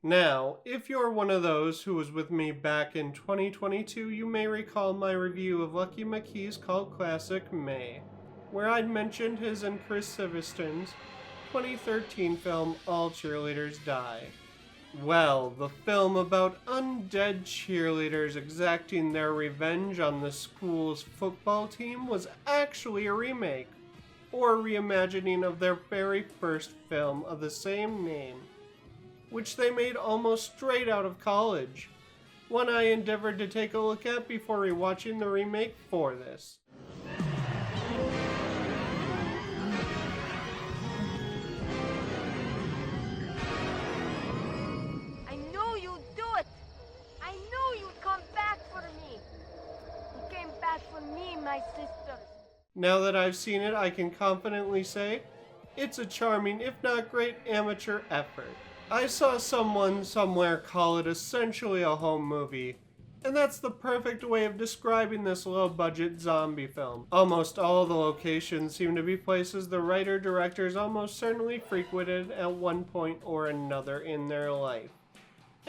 Now, if you're one of those who was with me back in 2022, you may recall my review of Lucky Mckee's cult classic, May, where I'd mentioned his and Chris Sivertson's 2013 film, All Cheerleaders Die. Well, the film about undead cheerleaders exacting their revenge on the school's football team was actually a remake, or reimagining of their very first film of the same name, which they made almost straight out of college. One I endeavored to take a look at before rewatching the remake for this. I knew you'd do it! I knew you'd come back for me! You came back for me, my sister. Now that I've seen it, I can confidently say it's a charming, if not great, amateur effort. I saw someone somewhere call it essentially a home movie, and that's the perfect way of describing this low-budget zombie film. Almost all the locations seem to be places the writer-directors almost certainly frequented at one point or another in their life.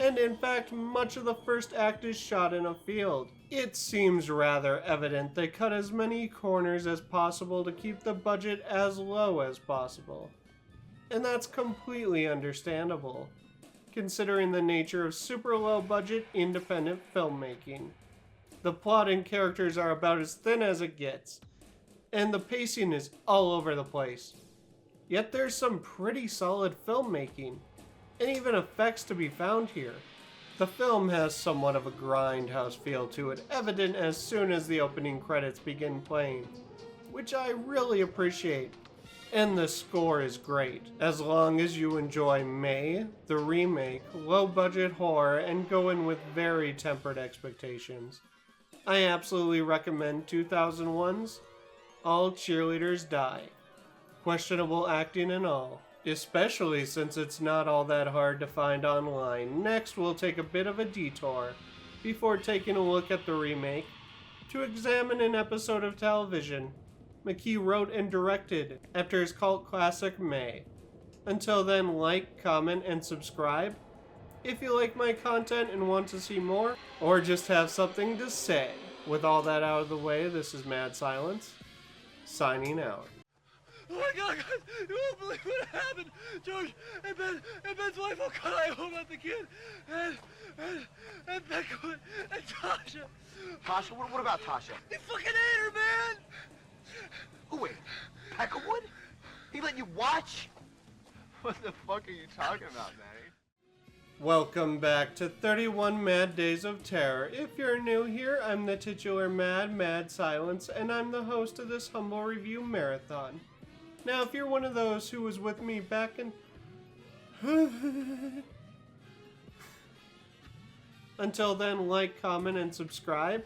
And in fact, much of the first act is shot in a field. It seems rather evident they cut as many corners as possible to keep the budget as low as possible. And that's completely understandable, considering the nature of super low budget independent filmmaking. The plot and characters are about as thin as it gets, and the pacing is all over the place. Yet there's some pretty solid filmmaking, and even effects to be found here. The film has somewhat of a grindhouse feel to it, evident as soon as the opening credits begin playing, which I really appreciate. And the score is great, as long as you enjoy May, the remake, low-budget horror, and go in with very tempered expectations. I absolutely recommend 2001's All Cheerleaders Die. Questionable acting and all, especially since it's not all that hard to find online. Next, we'll take a bit of a detour, before taking a look at the remake, to examine an episode of television Mckee wrote and directed after his cult classic May. Until then, like, comment, and subscribe if you like my content and want to see more, or just have something to say. With all that out of the way, this is Mad Silence, signing out. Oh my God, guys, you won't believe what happened. George and Ben's wife, oh God, I hope not the kid. And Becca and Tasha. Tasha? What about Tasha? He fucking ate her, man. Who wait? Peckerwood? He let you watch? What the fuck are you talking about, Manny? Welcome back to 31 Mad Days of Terror. If you're new here, I'm the titular Mad Silence, and I'm the host of this humble review marathon. Now, if you're one of those who was with me back in... Until then, like, comment, and subscribe.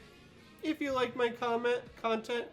If you like my content...